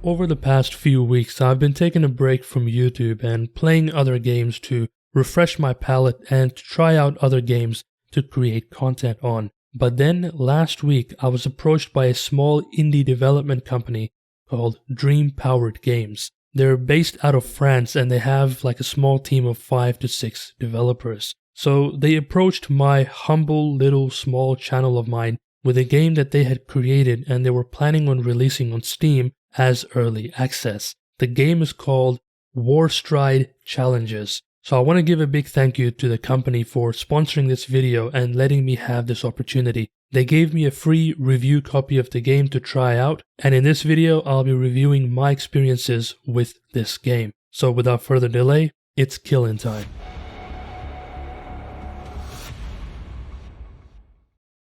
Over the past few weeks, I've been taking a break from YouTube and playing other games to refresh my palette and to try out other games to create content on. But then last week, I was approached by a small indie development company called Dream Powered Games. They're based out of France and they have like a small team of 5 to 6 developers. So they approached my humble little small channel of mine with a game that they had created and they were planning on releasing on Steam as early access. The game is called Warstride Challenges. So I want to give a big thank you to the company for sponsoring this video and letting me have this opportunity. They gave me a free review copy of the game to try out, and in this video I'll be reviewing my experiences with this game. So without further delay, it's killing time.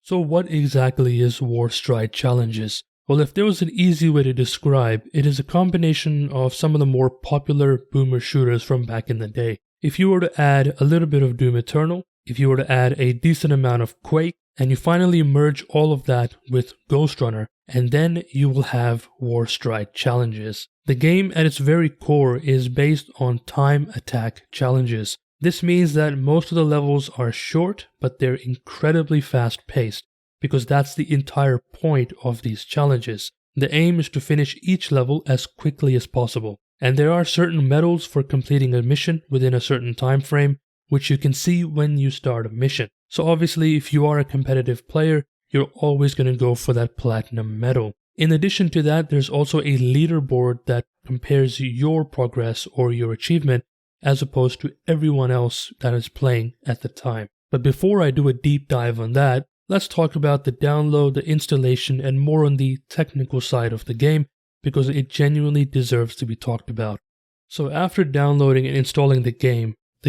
So what exactly is Warstride Challenges? Well, if there was an easy way to describe, it is a combination of some of the more popular boomer shooters from back in the day. If you were to add a little bit of Doom Eternal, if you were to add a decent amount of Quake, and you finally merge all of that with Ghost Runner, and then you will have Warstride Challenges. The game at its very core is based on time attack challenges. This means that most of the levels are short, but they're incredibly fast paced, because that's the entire point of these challenges. The aim is to finish each level as quickly as possible. And there are certain medals for completing a mission within a certain time frame, which you can see when you start a mission. So obviously, if you are a competitive player, you're always going to go for that platinum medal. In addition to that, there's also a leaderboard that compares your progress or your achievement as opposed to everyone else that is playing at the time. But before I do a deep dive on that, let's talk about the download, the installation, and more on the technical side of the game, because it genuinely deserves to be talked about. So after downloading and installing the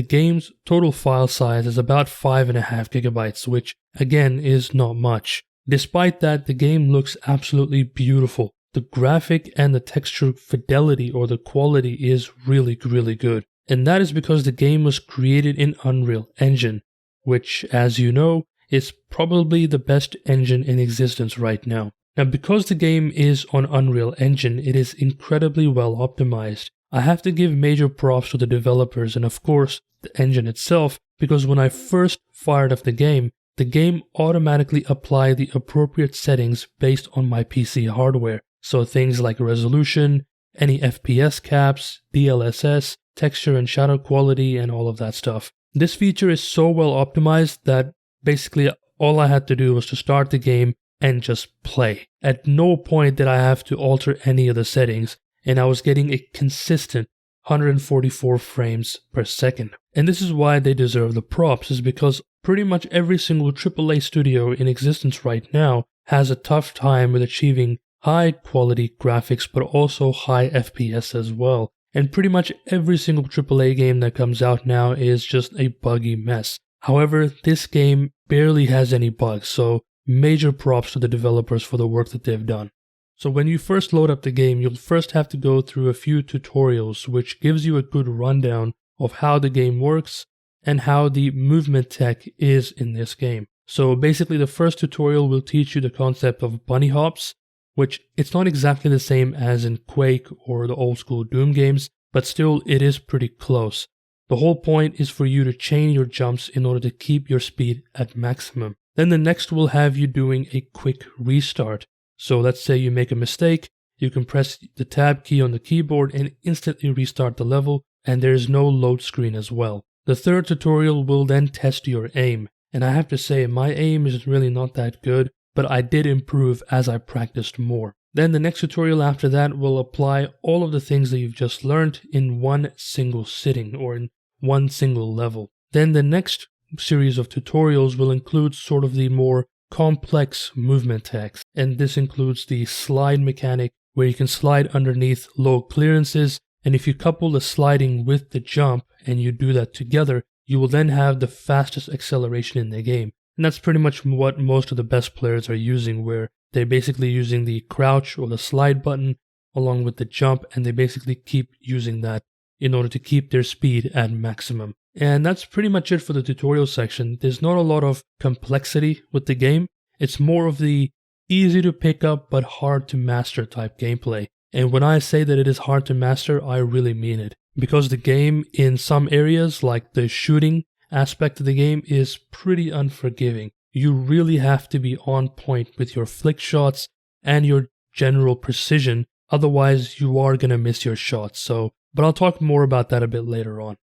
game's total file size is about 5.5 gigabytes, which again is not much. Despite that, the game looks absolutely beautiful. The graphic and the texture fidelity or the quality is really good. And that is because the game was created in Unreal Engine, which, as you know, is probably the best engine in existence right now. Now, because the game is on Unreal Engine, it is incredibly well optimized. I have to give major props to the developers and of course the engine itself, because when I first fired up the game automatically applied the appropriate settings based on my PC hardware. So things like resolution, any FPS caps, DLSS, texture and shadow quality, and all of that stuff. This feature is so well optimized that basically all I had to do was to start the game and just play. At no point did I have to alter any of the settings, and I was getting a consistent 144 frames per second. And this is why they deserve the props, is because pretty much every single AAA studio in existence right now has a tough time with achieving high quality graphics but also high FPS as well. And pretty much every single AAA game that comes out now is just a buggy mess. However, this game barely has any bugs, so major props to the developers for the work that they've done. So when you first load up the game, you'll first have to go through a few tutorials, which gives you a good rundown of how the game works and how the movement tech is in this game. So basically the first tutorial will teach you the concept of bunny hops, which it's not exactly the same as in Quake or the old school Doom games, but still it is pretty close. The whole point is for you to chain your jumps in order to keep your speed at maximum. Then the next will have you doing a quick restart. So let's say you make a mistake, you can press the tab key on the keyboard and instantly restart the level, and there is no load screen as well. The third tutorial will then test your aim, and I have to say my aim is really not that good, but I did improve as I practiced more. Then the next tutorial after that will apply all of the things that you've just learned in one single sitting or in one single level. Then the next series of tutorials will include sort of the more complex movement techs, and this includes the slide mechanic where you can slide underneath low clearances, and if you couple the sliding with the jump and you do that together, you will then have the fastest acceleration in the game. And that's pretty much what most of the best players are using, where they're basically using the crouch or the slide button along with the jump, and they basically keep using that in order to keep their speed at maximum. And that's pretty much it for the tutorial section. There's not a lot of complexity with the game. It's more of the easy to pick up but hard to master type gameplay. And when I say that it is hard to master, I really mean it. Because the game in some areas, like the shooting aspect of the game, is pretty unforgiving. You really have to be on point with your flick shots and your general precision, otherwise you are going to miss your shots. But I'll talk more about that a bit later on.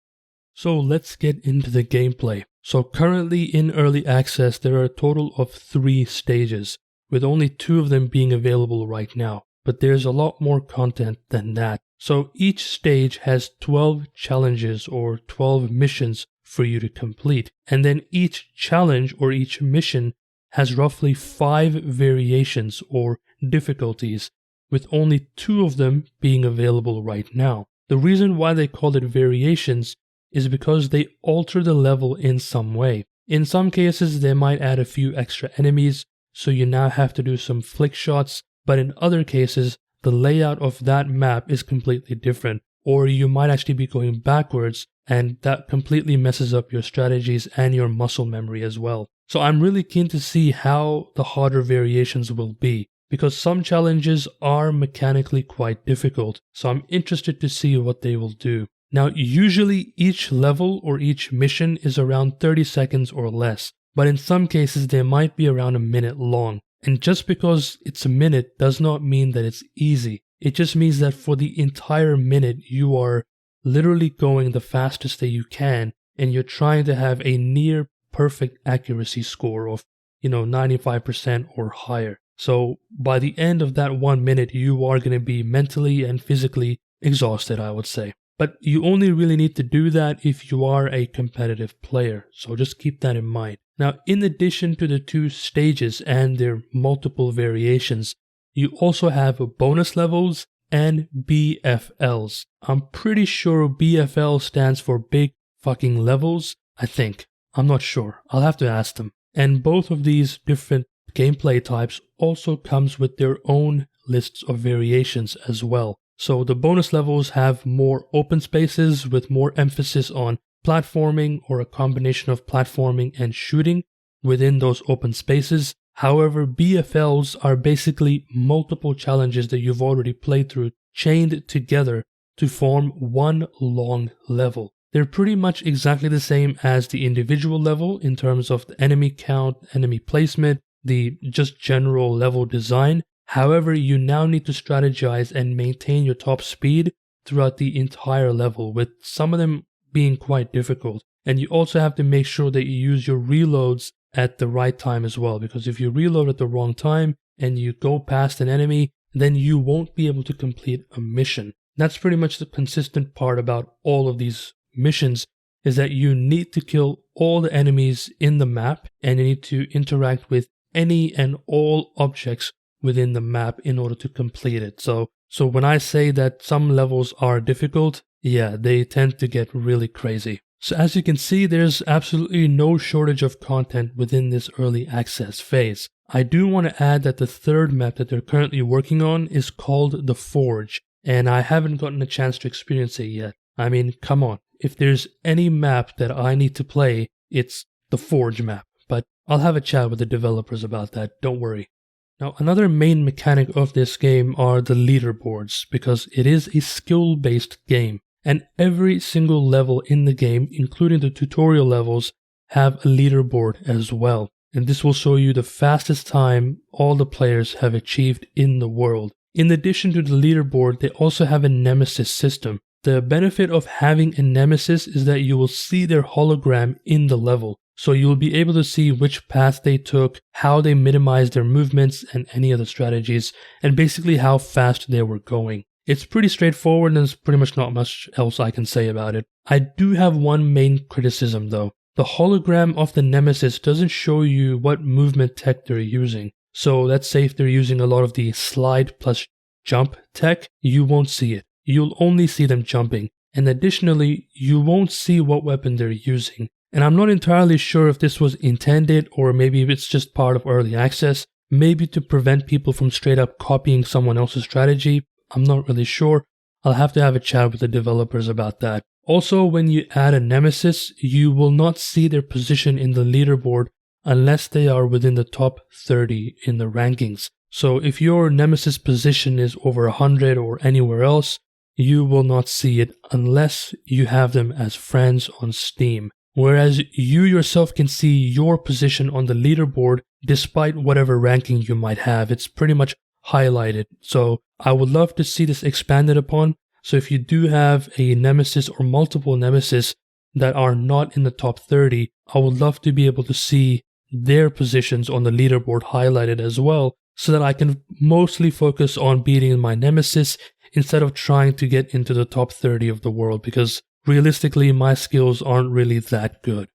So let's get into the gameplay. So currently in early access there are a total of 3 stages, with only 2 of them being available right now. But there's a lot more content than that. So each stage has 12 challenges or 12 missions for you to complete. And then each challenge or each mission has roughly 5 variations or difficulties, with only 2 of them being available right now. The reason why they call it variations is because they alter the level in some way. In some cases they might add a few extra enemies, so you now have to do some flick shots, but in other cases the layout of that map is completely different, or you might actually be going backwards, and that completely messes up your strategies and your muscle memory as well. So I'm really keen to see how the harder variations will be, because some challenges are mechanically quite difficult, so I'm interested to see what they will do. Now usually each level or each mission is around 30 seconds or less, but in some cases they might be around a minute long. And just because it's a minute does not mean that it's easy. It just means that for the entire minute you are literally going the fastest that you can, and you're trying to have a near perfect accuracy score of 95% or higher. So by the end of that 1 minute you are going to be mentally and physically exhausted, I would say. But you only really need to do that if you are a competitive player, so just keep that in mind. Now, in addition to the 2 stages and their multiple variations, you also have bonus levels and BFLs. I'm pretty sure BFL stands for big fucking levels, I think. I'm not sure. I'll have to ask them. And both of these different gameplay types also comes with their own lists of variations as well. So the bonus levels have more open spaces with more emphasis on platforming or a combination of platforming and shooting within those open spaces. However, BFLs are basically multiple challenges that you've already played through chained together to form one long level. They're pretty much exactly the same as the individual level in terms of the enemy count, enemy placement, the just general level design. However, you now need to strategize and maintain your top speed throughout the entire level, with some of them being quite difficult. And you also have to make sure that you use your reloads at the right time as well, because if you reload at the wrong time and you go past an enemy, then you won't be able to complete a mission. That's pretty much the consistent part about all of these missions, is that you need to kill all the enemies in the map and you need to interact with any and all objects within the map in order to complete it. So when I say that some levels are difficult, yeah, they tend to get really crazy. So as you can see, there's absolutely no shortage of content within this early access phase. I do want to add that the third map that they're currently working on is called The Forge, and I haven't gotten a chance to experience it yet. I mean, come on. If there's any map that I need to play, it's the Forge map. But I'll have a chat with the developers about that, don't worry. Now, another main mechanic of this game are the leaderboards, because it is a skill-based game, and every single level in the game, including the tutorial levels, have a leaderboard as well. And this will show you the fastest time all the players have achieved in the world. In addition to the leaderboard, they also have a Nemesis system. The benefit of having a Nemesis is that you will see their hologram in the level. So you'll be able to see which path they took, how they minimized their movements and any other strategies, and basically how fast they were going. It's pretty straightforward and there's pretty much not much else I can say about it. I do have one main criticism though. The hologram of the Nemesis doesn't show you what movement tech they're using. So let's say if they're using a lot of the slide plus jump tech, you won't see it. You'll only see them jumping. And additionally, you won't see what weapon they're using. And I'm not entirely sure if this was intended or maybe it's just part of early access, maybe to prevent people from straight up copying someone else's strategy. I'm not really sure. I'll have to have a chat with the developers about that. Also, when you add a Nemesis, you will not see their position in the leaderboard unless they are within the top 30 in the rankings. So if your nemesis position is over 100 or anywhere else, you will not see it unless you have them as friends on Steam. Whereas you yourself can see your position on the leaderboard despite whatever ranking you might have. It's pretty much highlighted. So I would love to see this expanded upon. So if you do have a nemesis or multiple nemesis that are not in the top 30, I would love to be able to see their positions on the leaderboard highlighted as well, so that I can mostly focus on beating my nemesis instead of trying to get into the top 30 of the world, because realistically my skills aren't really that good.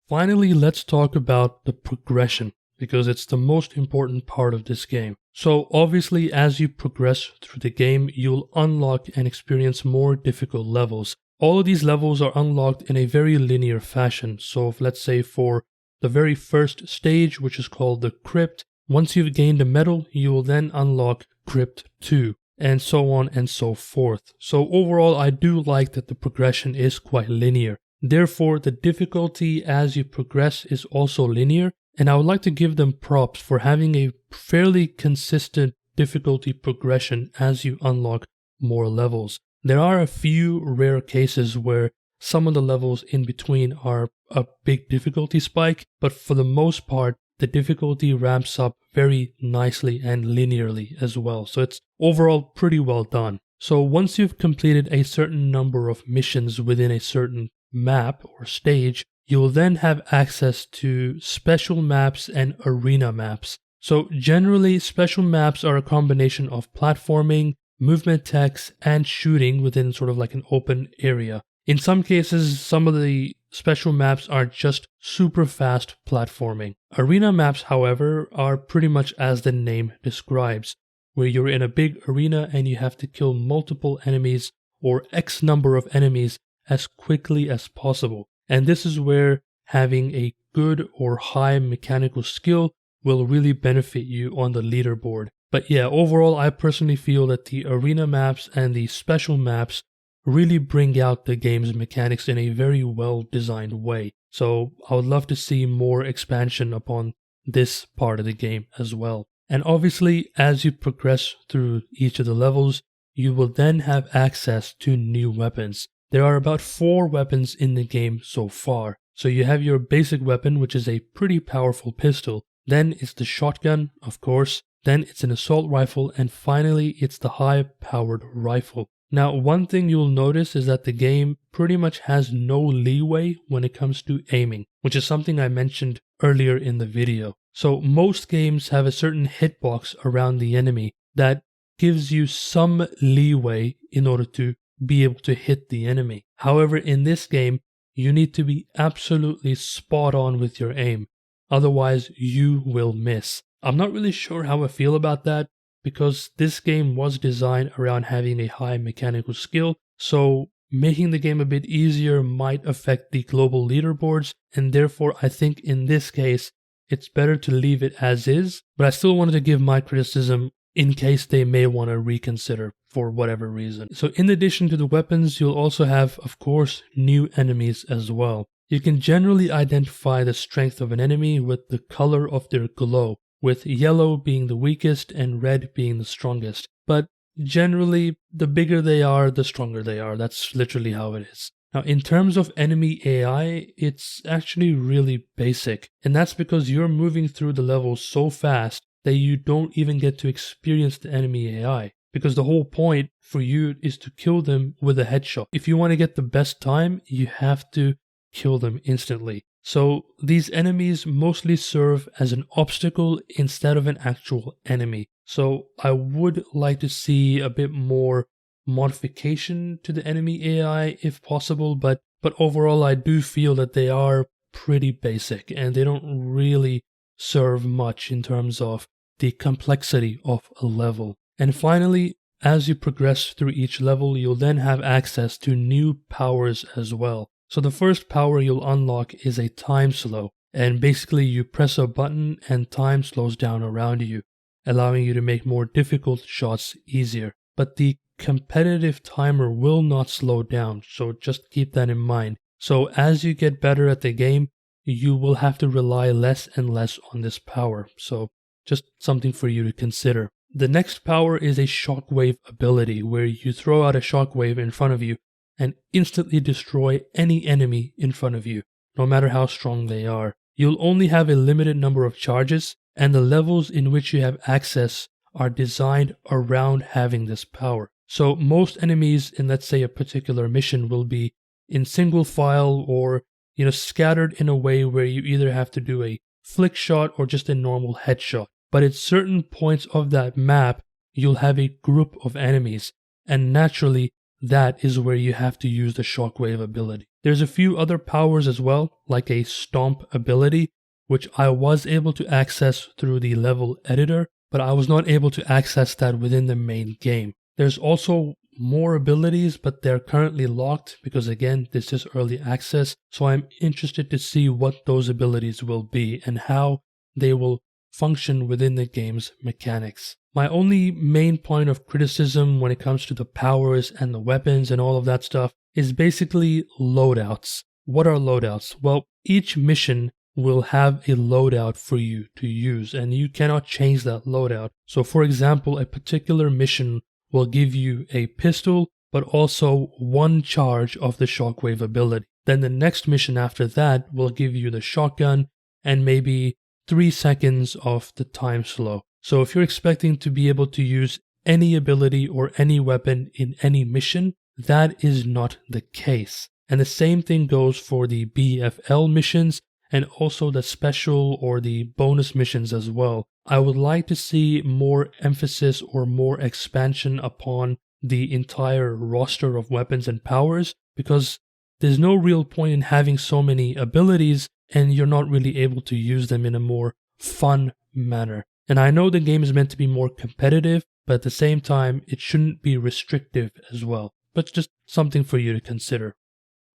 Finally, let's talk about the progression, because it's the most important part of this game. So obviously, as you progress through the game, you'll unlock and experience more difficult levels. All of these levels are unlocked in a very linear fashion. So let's say for the very first stage, which is called the Crypt, once you've gained a medal, you will then unlock Crypt 2, and so on and so forth. So overall, I do like that the progression is quite linear. Therefore, the difficulty as you progress is also linear, and I would like to give them props for having a fairly consistent difficulty progression as you unlock more levels. There are a few rare cases where some of the levels in between are a big difficulty spike, but for the most part, the difficulty ramps up very nicely and linearly as well. So it's overall pretty well done. So once you've completed a certain number of missions within a certain map or stage, you'll then have access to special maps and arena maps. So generally, special maps are a combination of platforming, movement text, and shooting within sort of like an open area. In some cases, some of the special maps are just super fast platforming. Arena maps, however, are pretty much as the name describes, where you're in a big arena and you have to kill multiple enemies or X number of enemies as quickly as possible. And this is where having a good or high mechanical skill will really benefit you on the leaderboard. But yeah, overall, I personally feel that the arena maps and the special maps really bring out the game's mechanics in a very well designed way. So I would love to see more expansion upon this part of the game as well. And obviously, as you progress through each of the levels, you will then have access to new weapons. There are about 4 weapons in the game so far. So you have your basic weapon, which is a pretty powerful pistol. Then it's the shotgun, of course. Then it's an assault rifle. And finally, it's the high-powered rifle. Now, one thing you'll notice is that the game pretty much has no leeway when it comes to aiming, which is something I mentioned earlier in the video. So most games have a certain hitbox around the enemy that gives you some leeway in order to be able to hit the enemy. However, in this game, you need to be absolutely spot on with your aim. Otherwise, you will miss. I'm not really sure how I feel about that, because this game was designed around having a high mechanical skill, so making the game a bit easier might affect the global leaderboards, and therefore I think in this case it's better to leave it as is, but I still wanted to give my criticism in case they may want to reconsider for whatever reason. So in addition to the weapons, you'll also have, of course, new enemies as well. You can generally identify the strength of an enemy with the color of their glow, with yellow being the weakest and red being the strongest. But generally, the bigger they are, the stronger they are. That's literally how it is. Now, in terms of enemy AI, it's actually really basic. And that's because you're moving through the levels so fast that you don't even get to experience the enemy AI. Because the whole point for you is to kill them with a headshot. If you want to get the best time, you have to kill them instantly. So these enemies mostly serve as an obstacle instead of an actual enemy. So I would like to see a bit more modification to the enemy AI if possible, but overall I do feel that they are pretty basic and they don't really serve much in terms of the complexity of a level. And finally, as you progress through each level, you'll then have access to new powers as well. So the first power you'll unlock is a time slow, and basically you press a button and time slows down around you, allowing you to make more difficult shots easier. But the competitive timer will not slow down, so just keep that in mind. So as you get better at the game, you will have to rely less and less on this power, so just something for you to consider. The next power is a shockwave ability, where you throw out a shockwave in front of you and instantly destroy any enemy in front of you, no matter how strong they are. You'll only have a limited number of charges, and the levels in which you have access are designed around having this power. So most enemies in, let's say, a particular mission will be in single file or, scattered in a way where you either have to do a flick shot or just a normal headshot. But at certain points of that map, you'll have a group of enemies, and naturally, that is where you have to use the shockwave ability. There's a few other powers as well, like a stomp ability, which I was able to access through the level editor, but I was not able to access that within the main game. There's also more abilities, but they're currently locked because, again, this is early access, so I'm interested to see what those abilities will be and how they will function within the game's mechanics. My only main point of criticism when it comes to the powers and the weapons and all of that stuff is basically loadouts. What are loadouts? Well, each mission will have a loadout for you to use, and you cannot change that loadout. So for example, a particular mission will give you a pistol, but also one charge of the shockwave ability. Then the next mission after that will give you the shotgun and maybe 3 seconds of the time slow. So if you're expecting to be able to use any ability or any weapon in any mission, that is not the case. And the same thing goes for the BFL missions and also the special or the bonus missions as well. I would like to see more emphasis or more expansion upon the entire roster of weapons and powers, because there's no real point in having so many abilities and you're not really able to use them in a more fun manner. And I know the game is meant to be more competitive, but at the same time, it shouldn't be restrictive as well. But just something for you to consider.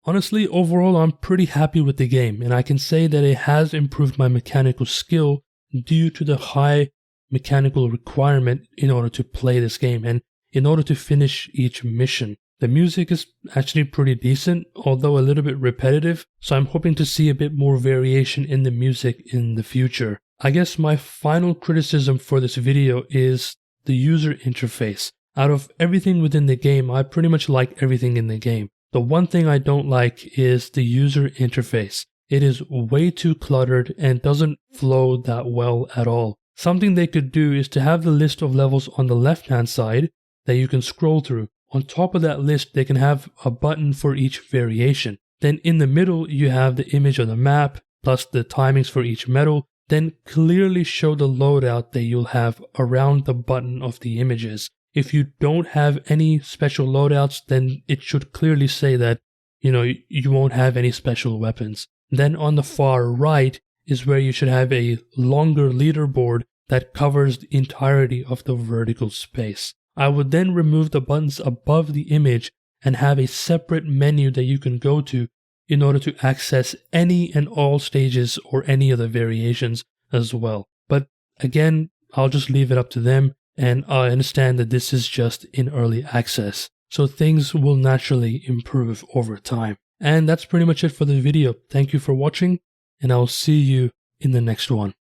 Honestly, overall, I'm pretty happy with the game, and I can say that it has improved my mechanical skill due to the high mechanical requirement in order to play this game and in order to finish each mission. The music is actually pretty decent, although a little bit repetitive, so I'm hoping to see a bit more variation in the music in the future. I guess my final criticism for this video is the user interface. Out of everything within the game, I pretty much like everything in the game. The one thing I don't like is the user interface. It is way too cluttered and doesn't flow that well at all. Something they could do is to have the list of levels on the left hand side that you can scroll through. On top of that list, they can have a button for each variation. Then in the middle, you have the image of the map, plus the timings for each medal. Then clearly show the loadout that you'll have around the button of the images. If you don't have any special loadouts, then it should clearly say that, you won't have any special weapons. Then on the far right is where you should have a longer leaderboard that covers the entirety of the vertical space. I would then remove the buttons above the image and have a separate menu that you can go to in order to access any and all stages or any of the variations as well. But again, I'll just leave it up to them, and I understand that this is just in early access, so things will naturally improve over time. And that's pretty much it for the video. Thank you for watching, and I'll see you in the next one.